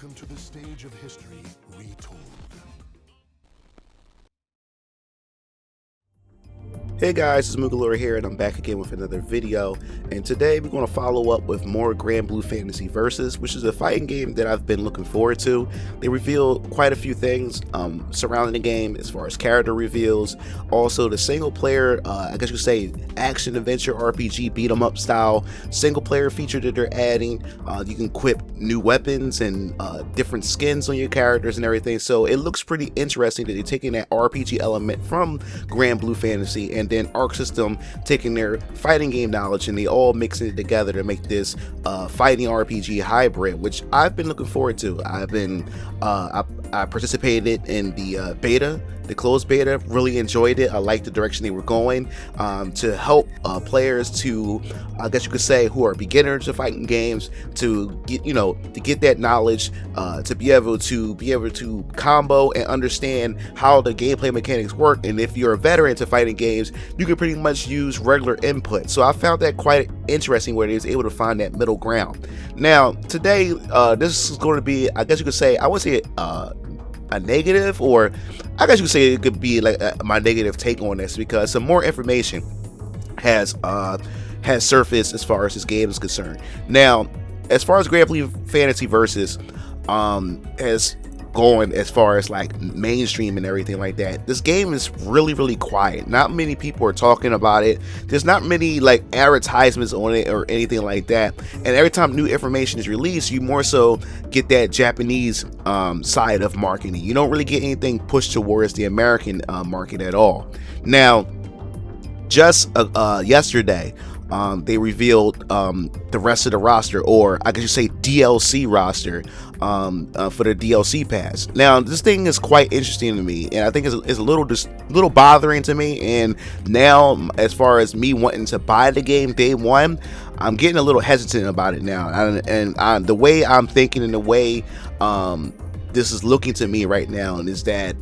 Welcome to the stage of history retold. Hey guys, it's Mugalore here, and I'm back again with another video. And today we're going to follow up with more Granblue Fantasy Versus, which is a fighting game that I've been looking forward to. They revealed quite a few things surrounding the game, as far as character reveals, also the single player, I guess you could say, action adventure RPG beat 'em up style single player feature that they're adding. You can equip new weapons and different skins on your characters and everything. So it looks pretty interesting that they're taking that RPG element from Granblue Fantasy and then Arc System taking their fighting game knowledge and they all mixing it together to make this fighting RPG hybrid, which I've been looking forward to. I participated in the beta, the closed beta, really enjoyed it. I liked the direction they were going to help players to, I guess you could say, who are beginners of fighting games to get, to get that knowledge, to be able to combo and understand how the gameplay mechanics work. And if you're a veteran to fighting games, you can pretty much use regular input. So I found that quite interesting where they was able to find that middle ground. Now today, this is going to be, I guess you could say, I would say a negative, or I guess you could say it could be like my negative take on this, because some more information has surfaced as far as this game is concerned. Now, as far as Granblue Fantasy Versus has going, as far as like mainstream and everything like that, this game is really quiet. Not many people are talking about it. There's not many like advertisements on it or anything like that, and every time new information is released, you more so get that Japanese side of marketing. You don't really get anything pushed towards the American market at all. Now, just yesterday, they revealed the rest of the roster, or I guess you say DLC roster, for the DLC pass. Now, this thing is quite interesting to me, and I think it's a little bothering to me. And now, as far as me wanting to buy the game day one, I'm getting a little hesitant about it now. And the way I'm thinking and the way this is looking to me right now is that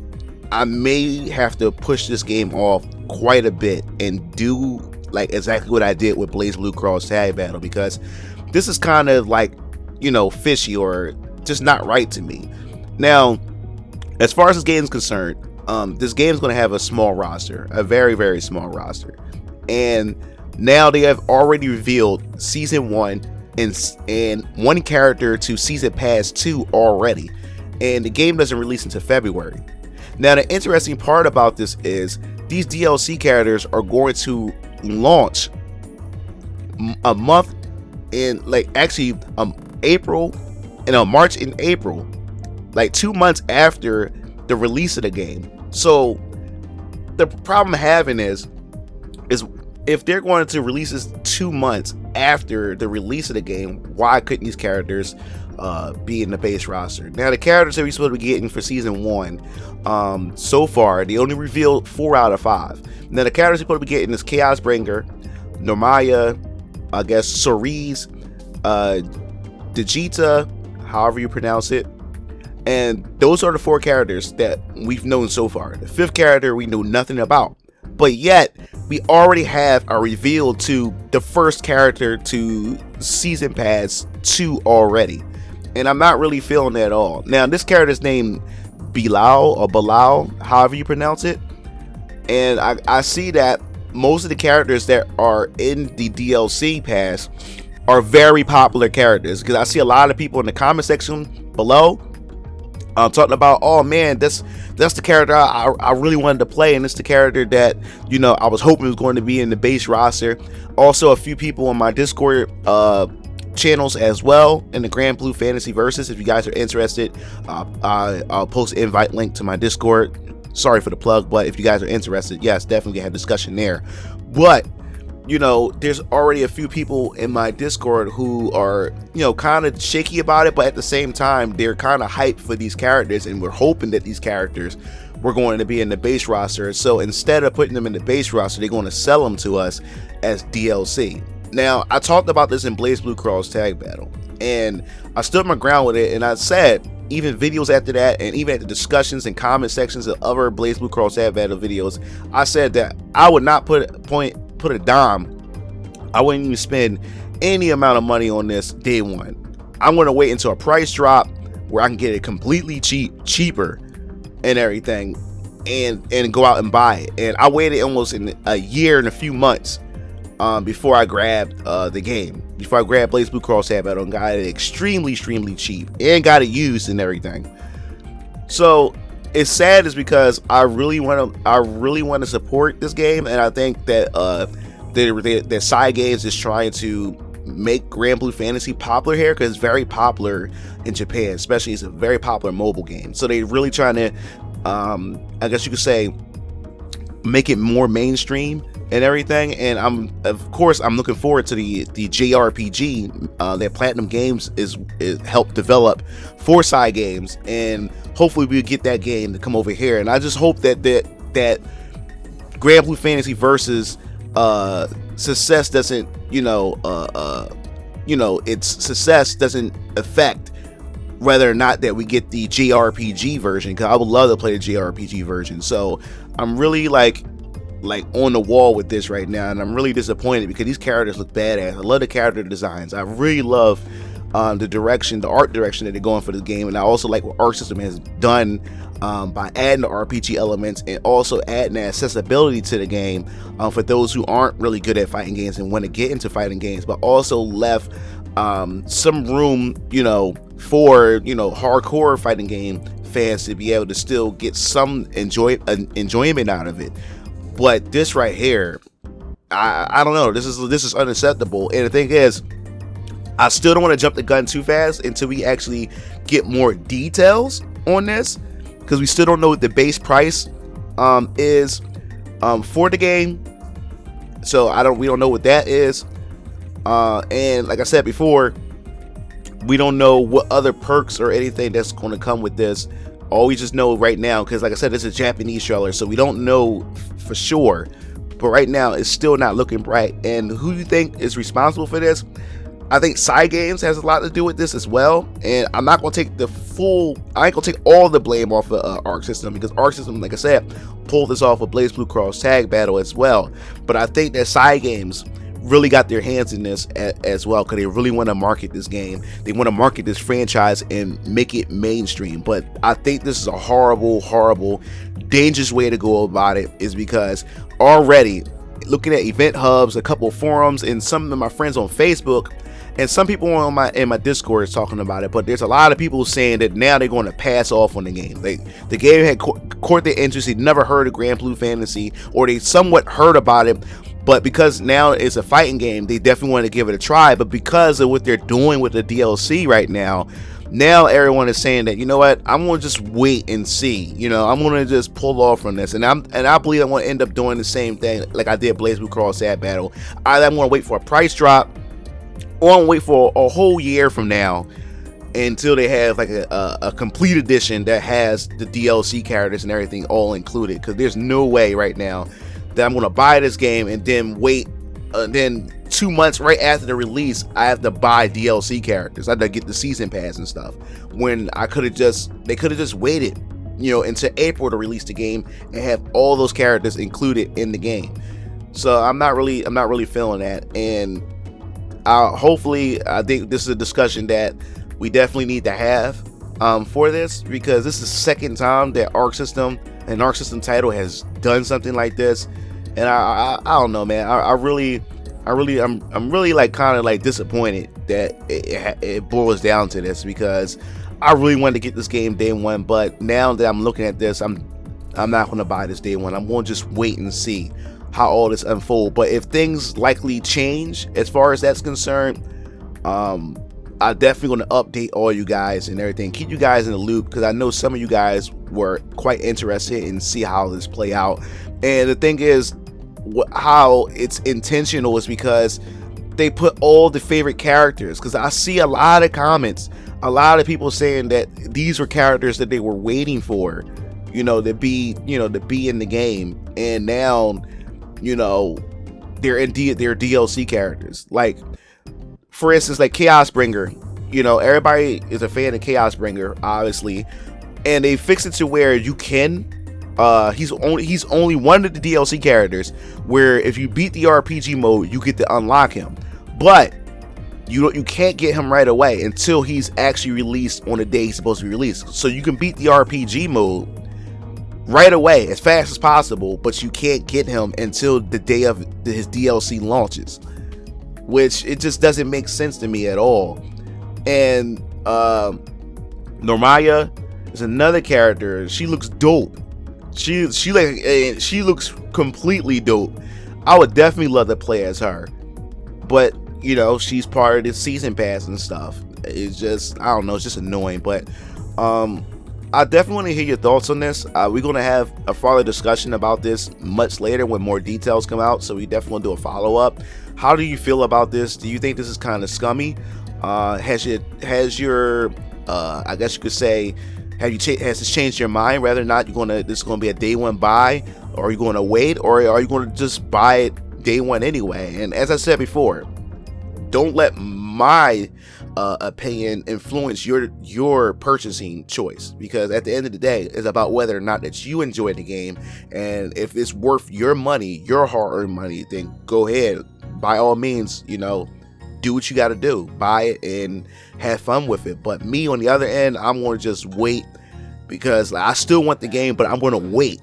I may have to push this game off quite a bit and do like exactly what I did with BlazBlue Cross Tag Battle, because this is kind of like, fishy or just not right to me. Now, as far as this game is concerned, this game is going to have a small roster, a very small roster, and now they have already revealed Season 1 and one character to Season Pass 2 already, and the game doesn't release until February. Now, the interesting part about this is these DLC characters are going to launch a month in, like, actually April, March and April, like 2 months after the release of the game. So the problem I'm having is if they're going to release this 2 months after the release of the game, why couldn't these characters be in the base roster? Now, the characters that we're supposed to be getting for Season 1, so far, they only revealed 4 out of 5. Now, the characters we're supposed to be getting is Chaosbringer, Normaya, I guess Cerise, Digita, however you pronounce it. And those are the 4 characters that we've known so far. The 5th character we know nothing about. But yet, we already have a reveal to the first character to Season Pass 2 already. And I'm not really feeling that at all. Now, this character's named Bilal, however you pronounce it. And I see that most of the characters that are in the DLC pass are very popular characters, because I see a lot of people in the comment section below talking about, oh man, that's the character I really wanted to play, and it's the character that I was hoping was going to be in the base roster. Also, a few people on my Discord channels as well in the Granblue Fantasy Versus. If you guys are interested, I'll post an invite link to my Discord. Sorry for the plug, but if you guys are interested, yes, definitely have discussion there. But there's already a few people in my Discord who are, kind of shaky about it, but at the same time, they're kind of hyped for these characters, and we're hoping that these characters were going to be in the base roster. So instead of putting them in the base roster, they're going to sell them to us as DLC. Now, I talked about this in BlazBlue Cross Tag Battle, and I stood my ground with it, and I said, even videos after that, and even at the discussions and comment sections of other BlazBlue Cross Tag Battle videos, I said that I would not put a dime. I wouldn't even spend any amount of money on this day one. I'm going to wait until a price drop where I can get it completely cheaper and everything, and go out and buy it. And I waited almost in a year and a few months before I grabbed the game, before I grabbed BlazBlue Cross Tag Battle, and got it extremely cheap and got it used and everything. So it's sad, is because I really want to support this game, and I think that that Cygames is trying to make Granblue Fantasy popular here, because it's very popular in Japan, especially. It's a very popular mobile game, so they're really trying to I guess you could say make it more mainstream and everything. And I'm looking forward to the JRPG that Platinum Games is helped develop for Cygames, and hopefully we'll get that game to come over here. And I just hope that Granblue Fantasy Versus success doesn't its success doesn't affect whether or not that we get the JRPG version, because I would love to play the JRPG version. So I'm really like on the wall with this right now, and I'm really disappointed because these characters look badass. I love the character designs. I really love the art direction that they're going for this game, and I also like what Arc System has done by adding the RPG elements and also adding the accessibility to the game for those who aren't really good at fighting games and want to get into fighting games, but also left some room, for hardcore fighting game fans to be able to still get some enjoyment out of it. But this right here, I don't know. This is unacceptable. And the thing is, I still don't want to jump the gun too fast until we actually get more details on this, because we still don't know what the base price is for the game. So we don't know what that is. And like I said before, we don't know what other perks or anything that's going to come with this. All we just know right now, because like I said, it's a Japanese trailer, so we don't know for sure. But right now, it's still not looking bright. And who do you think is responsible for this? I think Cygames has a lot to do with this as well. And I'm not going to take I ain't going to take all the blame off of Arc System, because Arc System, like I said, pulled this off of BlazBlue Cross Tag Battle as well. But I think that Cygames really got their hands in this as well, because they really want to market this game. They want to market this franchise and make it mainstream. But I think this is a horrible, dangerous way to go about it, is because already looking at event hubs, a couple of forums, and some of my friends on Facebook, and some people in my Discord is talking about it, but there's a lot of people saying that now they're going to pass off on the game. The game had caught their interest. They never heard of Granblue Fantasy, or they somewhat heard about it, but because now it's a fighting game, they definitely want to give it a try. But because of what they're doing with the DLC right now everyone is saying that, you know what, I'm going to just wait and see. I'm going to just pull off from this. And I believe I'm going to end up doing the same thing like I did BlazBlue Cross Tag Battle. Either I'm going to wait for a price drop, or I'm going to wait for a whole year from now until they have like a complete edition that has the DLC characters and everything all included. Because there's no way right now that I'm going to buy this game and then wait, then 2 months right after the release, I have to buy DLC characters. I have to get the season pass and stuff, when they could have just waited, until April to release the game and have all those characters included in the game. So I'm not really feeling that. And I think this is a discussion that we definitely need to have for this, because this is the second time that Arc System title has done something like this. And I don't know, man. I'm really like kind of like disappointed that it boils down to this, because I really wanted to get this game day one. But now that I'm looking at this, I'm not going to buy this day one. I'm going to just wait and see how all this unfolds. But if things likely change as far as that's concerned, I'm definitely going to update all you guys and everything, keep you guys in the loop, because I know some of you guys were quite interested in see how this play out. And the thing is, how it's intentional is because they put all the favorite characters, because I see a lot of comments, a lot of people saying that these were characters that they were waiting for, to be in the game, and now they're DLC characters. Like, for instance, like Chaosbringer, everybody is a fan of Chaosbringer, obviously, and they fix it to where you can he's only one of the DLC characters where if you beat the RPG mode, you get to unlock him. But You can't get him right away until he's actually released on the day he's supposed to be released. So you can beat the RPG mode right away as fast as possible, but you can't get him until the day of his DLC launches, which it just doesn't make sense to me at all. And Normaya is another character. She looks dope. She looks completely dope. I would definitely love to play as her, but you know, she's part of the season pass and stuff. It's just, I don't know, it's just annoying. But I definitely want to hear your thoughts on this. We're going to have a further discussion about this much later when more details come out, so we definitely want to do a follow-up. How do you feel about this? Do you think this is kind of scummy? Has your I guess you could say, has this changed your mind whether or not this is going to be a day one buy, or are you going to wait, or are you going to just buy it day one anyway? And as I said before, don't let my opinion influence your purchasing choice, because at the end of the day, it's about whether or not that you enjoy the game, and if it's worth your money, your hard-earned money, then go ahead, by all means, you know, do what you got to do, buy it and have fun with it. But me, on the other end, I'm going to just wait, because I still want the game, but I'm going to wait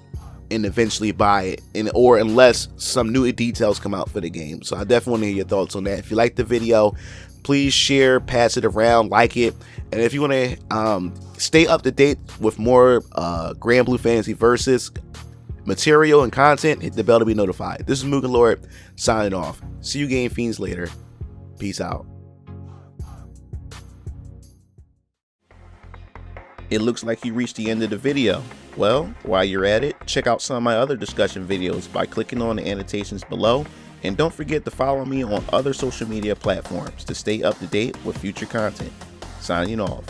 and eventually buy it, or unless some new details come out for the game. So I definitely want to hear your thoughts on that. If you like the video, please share, pass it around, like it, and if you want to stay up to date with more Granblue Fantasy Versus material and content, hit the bell to be notified. This is Mugen Lord signing off. See you game fiends later. Peace out. It looks like you reached the end of the video. Well, while you're at it, check out some of my other discussion videos by clicking on the annotations below, and don't forget to follow me on other social media platforms to stay up to date with future content. Signing off.